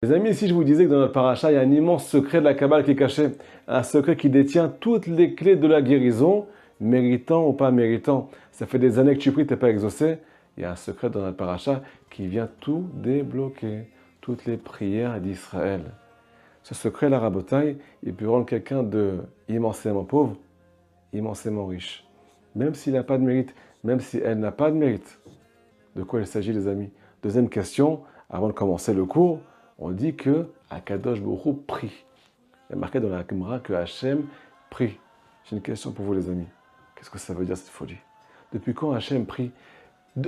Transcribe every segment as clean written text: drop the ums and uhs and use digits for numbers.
Les amis, si je vous disais que dans notre paracha, il y a un immense secret de la Kabbale qui est caché, un secret qui détient toutes les clés de la guérison, méritant ou pas méritant. Ça fait des années que tu pries, tu n'es pas exaucé. Il y a un secret dans notre paracha qui vient tout débloquer, toutes les prières d'Israël. Ce secret, la rabotaille, il peut rendre quelqu'un de immensément pauvre, immensément riche. Même s'il n'a pas de mérite, même si elle n'a pas de mérite. De quoi il s'agit, les amis? Deuxième question, avant de commencer le cours, on dit que Akadosh Baruch Hu prie. Il y a marqué dans la Gemara que Hachem prie. J'ai une question pour vous, les amis. Qu'est-ce que ça veut dire, cette folie? Depuis quand Hachem prie?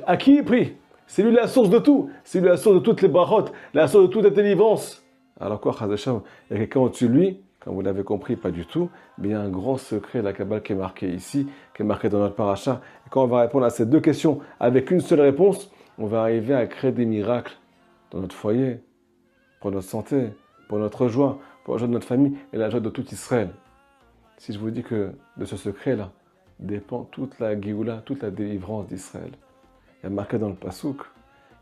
À qui il prie? C'est lui la source de tout. C'est lui la source de toutes les brachot, la source de toute la délivrance. Alors quoi, Chaz Hashem, il y a quelqu'un au-dessus de lui? Comme vous l'avez compris, pas du tout. Mais il y a un grand secret de la Kabbale qui est marqué ici, qui est marqué dans notre paracha. Et quand on va répondre à ces deux questions avec une seule réponse, on va arriver à créer des miracles dans notre foyer, pour notre santé, pour notre joie, pour la joie de notre famille et la joie de tout Israël. Si je vous dis que de ce secret-là dépend toute la Géoula, toute la délivrance d'Israël. Il y a marqué dans le Pasuk,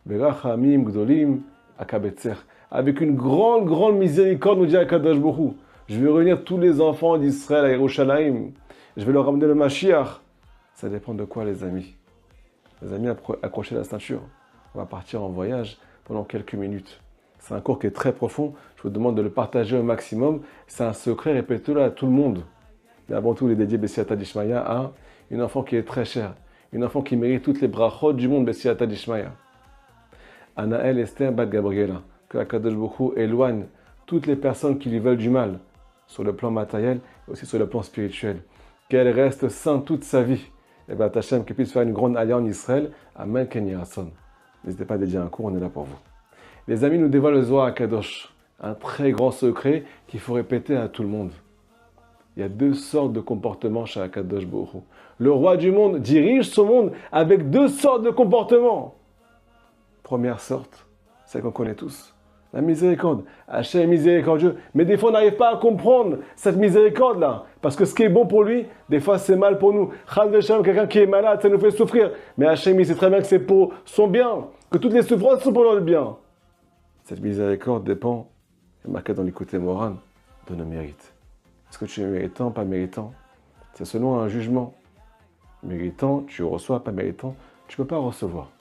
Berachamim Gdolim Akabetzer. Avec une grande miséricorde, nous dit Akadosh Baruch Hu, je vais réunir tous les enfants d'Israël à Yerushalayim. Je vais leur ramener le Mashiach. Ça dépend de quoi, les amis? Les amis, accrochez la ceinture. On va partir en voyage pendant quelques minutes. C'est un cours qui est très profond. Je vous demande de le partager au maximum. C'est un secret, répétez-le à tout le monde. Mais avant tout, il est dédié Bessiata Dishmaya à une enfant qui est très chère. Une enfant qui mérite toutes les brachot du monde, Bessiata Dishmaya. Anaël Esther Bat Gabriela. Que Akadosh Baruch Hu éloigne toutes les personnes qui lui veulent du mal, sur le plan matériel et aussi sur le plan spirituel. Qu'elle reste sainte toute sa vie. Et bien, Hachem, qu'elle puisse faire une grande alliance en Israël. Amen, Ken Yirason. N'hésitez pas à dédier un cours, on est là pour vous. Les amis nous dévoilent le Zohar Kadosh, un très grand secret qu'il faut répéter à tout le monde. Il y a deux sortes de comportements chez Akadosh Baruch Hu. Le roi du monde dirige son monde avec deux sortes de comportements. Première sorte, celle qu'on connaît tous, la miséricorde. Hachem est miséricordieux, mais des fois on n'arrive pas à comprendre cette miséricorde-là. Parce que ce qui est bon pour lui, des fois c'est mal pour nous. Chal Veshem, quelqu'un qui est malade, ça nous fait souffrir. Mais Hachem, il sait très bien que c'est pour son bien, que toutes les souffrances sont pour notre bien. Cette miséricorde dépend, c'est marqué dans l'écoute Moran, de nos mérites. Est-ce que tu es méritant, pas méritant? C'est selon un jugement. Méritant, tu reçois, pas méritant, tu ne peux pas recevoir.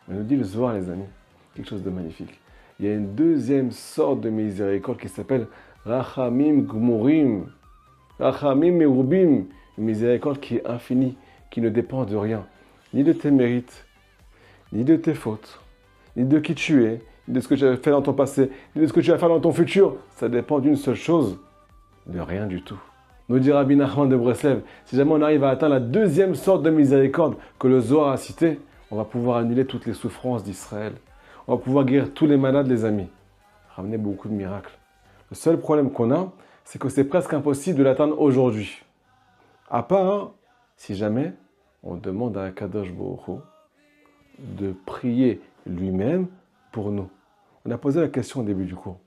Mais nous dit le Zohar, les amis, quelque chose de magnifique. Il y a une deuxième sorte de miséricorde qui s'appelle Rachamim Gmurim. Rachamim Merubim. Une miséricorde qui est infinie, qui ne dépend de rien. Ni de tes mérites, ni de tes fautes, ni de qui tu es, ni de ce que tu as fait dans ton passé, ni de ce que tu vas faire dans ton futur. Ça dépend d'une seule chose, de rien du tout. Nous dit Rabbi Nachman de Breslev, si jamais on arrive à atteindre la deuxième sorte de miséricorde que le Zohar a citée, on va pouvoir annuler toutes les souffrances d'Israël. On va pouvoir guérir tous les malades, les amis. Ramener beaucoup de miracles. Le seul problème qu'on a, c'est que c'est presque impossible de l'atteindre aujourd'hui. À part, si jamais on demande à Akadosh Baruch Hu de prier lui-même pour nous. On a posé la question au début du cours.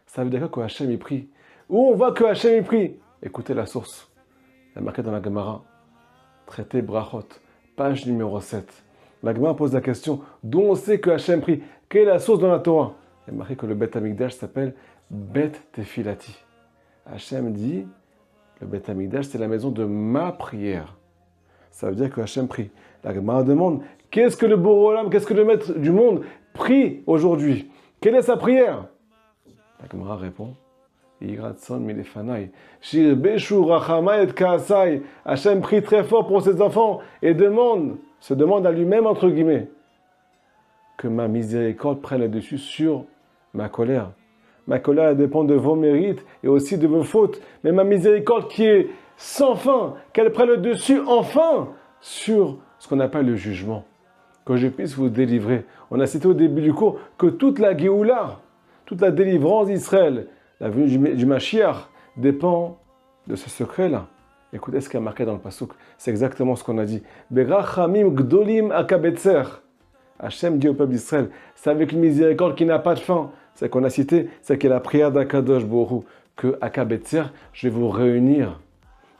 Ça veut dire quoi que Hachem y prie? Où on voit que Hachem y prie? Écoutez la source. Il y a marqué dans la Gemara. Traité Brachot, page numéro 7. La Gemara pose la question, d'où on sait que Hachem prie? Quelle est la source dans la Torah? Il y a marqué que le Bet Hamikdash s'appelle Bet Tefilati. Hachem dit, le Bet Hamikdash c'est la maison de ma prière. Ça veut dire que Hachem prie. La Gemara demande, qu'est-ce que le Boré Olam, qu'est-ce que le Maître du monde prie aujourd'hui? Quelle est sa prière? La Gemara répond, Hachem prie très fort pour ses enfants et se demande à lui-même, entre guillemets, que ma miséricorde prenne le dessus sur ma colère. Ma colère dépend de vos mérites et aussi de vos fautes. Mais ma miséricorde qui est sans fin, qu'elle prenne le dessus enfin sur ce qu'on appelle le jugement. Que je puisse vous délivrer. On a cité au début du cours que toute la Géoula, toute la délivrance d'Israël, la venue du Mashiach dépend de ce secret-là. Écoutez ce qui est marqué dans le Pasuk. C'est exactement ce qu'on a dit. Berachamim Gdolim Akabetzer. Hachem dit au peuple d'Israël, c'est avec une miséricorde qui n'a pas de fin. C'est qu'on a cité, c'est qu'il y a la prière d'Akadosh Baruch Hu, que Akabetzer, je vais vous réunir.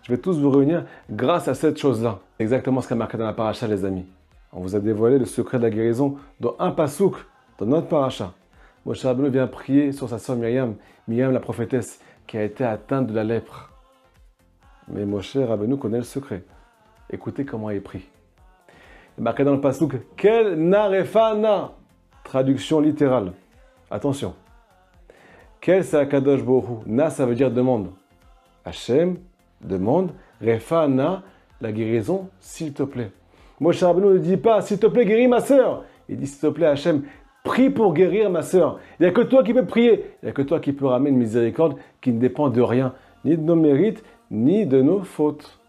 Je vais tous vous réunir grâce à cette chose-là. C'est exactement ce qui est marqué dans la paracha, les amis. On vous a dévoilé le secret de la guérison dans un Pasuk, dans notre paracha. Moshe Rabbeinu vient prier sur sa sœur Myriam, Myriam la prophétesse, qui a été atteinte de la lèpre. Mais Moshe Rabbeinu connaît le secret. Écoutez comment il prie. Il est marqué dans le passouk, Kel narefana, traduction littérale. Attention. Kel c'est Akadosh Baruch Hu. Na ça veut dire demande. Hachem demande. Refana, la guérison, s'il te plaît. Moshe Rabbeinu ne dit pas, s'il te plaît, guéris ma sœur. Il dit, s'il te plaît, Hachem, prie pour guérir ma sœur. Il n'y a que toi qui peux prier. Il n'y a que toi qui peux ramener une miséricorde qui ne dépend de rien, ni de nos mérites, ni de nos fautes.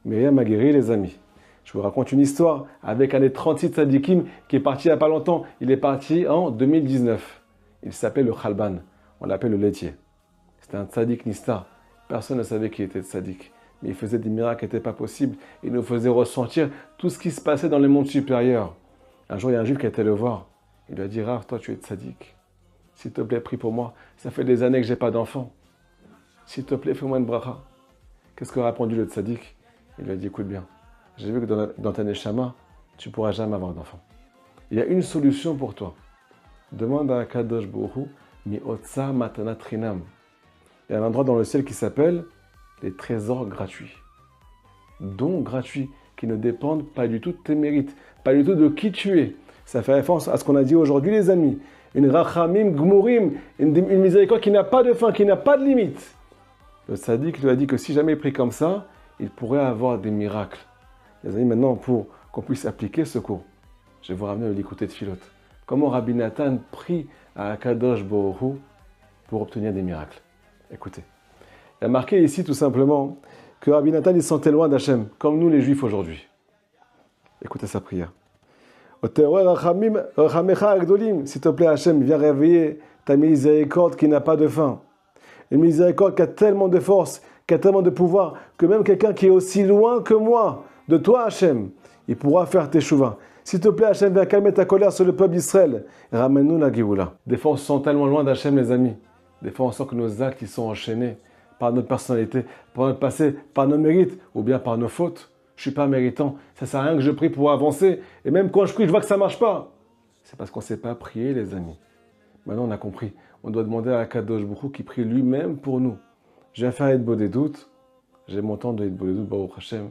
Myriam a guéri, les amis. Je vous raconte une histoire avec un des 36 tzadikim qui est parti il n'y a pas longtemps. Il est parti en 2019. Il s'appelle le Khalban. On l'appelle le laitier. C'était un tzadik nistar. Personne ne savait qu'il était tzadik. Mais il faisait des miracles qui n'étaient pas possibles. Il nous faisait ressentir tout ce qui se passait dans les mondes supérieurs. Un jour, il y a un juif qui a été le voir. Il lui a dit, Rav, toi tu es tzadik. S'il te plaît, prie pour moi. Ça fait des années que je n'ai pas d'enfant. S'il te plaît, fais-moi une bracha. Qu'est-ce qu'a répondu le tzadik? Il lui a dit, écoute bien. J'ai vu que dans ta neshama, tu ne pourras jamais avoir d'enfant. Il y a une solution pour toi. Demande à Kadosh Baruch Hu, mi otsa matanat chinam. Il y a un endroit dans le ciel qui s'appelle les trésors gratuits. Dons gratuits qui ne dépendent pas du tout de tes mérites, pas du tout de qui tu es. Ça fait référence à ce qu'on a dit aujourd'hui, les amis. Une rachamim gmurim, une miséricorde qui n'a pas de fin, qui n'a pas de limite. Le tzaddik lui a dit que si jamais il prie comme ça, il pourrait avoir des miracles. Les amis, maintenant, pour qu'on puisse appliquer ce cours, je vais vous ramener le Likutei Tfilot. Comment Rabbi Nathan prie à Akadosh Baruch Hu pour obtenir des miracles. Écoutez. Il a marqué ici tout simplement que Rabbi Nathan il se sentait loin d'Hachem, comme nous les Juifs aujourd'hui. Écoutez sa prière. S'il te plaît Hachem, viens réveiller ta miséricorde qui n'a pas de fin. Une miséricorde qui a tellement de force, qui a tellement de pouvoir, que même quelqu'un qui est aussi loin que moi, de toi Hachem, il pourra faire tes chouvas. S'il te plaît Hachem, viens calmer ta colère sur le peuple d'Israël. Ramène-nous la Géoula. Des fois on se sent tellement loin d'Hachem les amis. Des fois on sent que nos actes ils sont enchaînés par notre personnalité, par notre passé, par nos mérites, ou bien par nos fautes. Je ne suis pas méritant. Ça ne sert à rien que je prie pour avancer. Et même quand je prie, je vois que ça ne marche pas. C'est parce qu'on ne sait pas prier, les amis. Maintenant, on a compris. On doit demander à Akadosh Baruch Hu qui prie lui-même pour nous. Je viens faire Hitbo des doutes. J'ai mon temps de Hitbo des doutes, Baruch Hashem.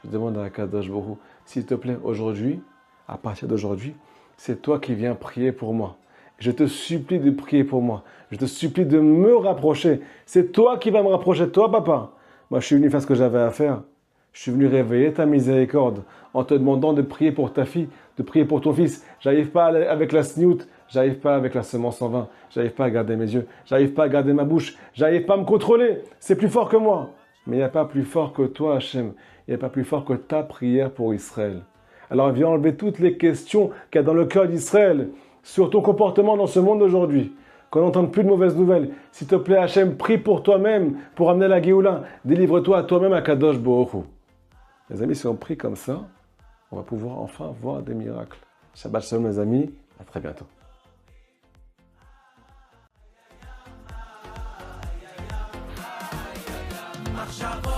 Je demande à Akadosh Baruch Hu, s'il te plaît, aujourd'hui, à partir d'aujourd'hui, c'est toi qui viens prier pour moi. Je te supplie de prier pour moi. Je te supplie de me rapprocher. C'est toi qui vas me rapprocher, toi, papa. Moi, je suis venu faire ce que j'avais à faire. Je suis venu réveiller ta miséricorde en te demandant de prier pour ta fille, de prier pour ton fils. J'arrive pas avec la sniout, j'arrive pas avec la semence en vin, j'arrive pas à garder mes yeux, j'arrive pas à garder ma bouche, j'arrive pas à me contrôler. C'est plus fort que moi. Mais il n'y a pas plus fort que toi, Hachem. Il n'y a pas plus fort que ta prière pour Israël. Alors viens enlever toutes les questions qu'il y a dans le cœur d'Israël sur ton comportement dans ce monde d'aujourd'hui. Qu'on n'entende plus de mauvaises nouvelles. S'il te plaît, Hachem, prie pour toi-même, pour amener la Géoula. Délivre-toi à toi-même à Kadosh Baruch Hu. Les amis, si on prie comme ça, on va pouvoir enfin voir des miracles. Shabbat shalom, les amis. À très bientôt. מחשבות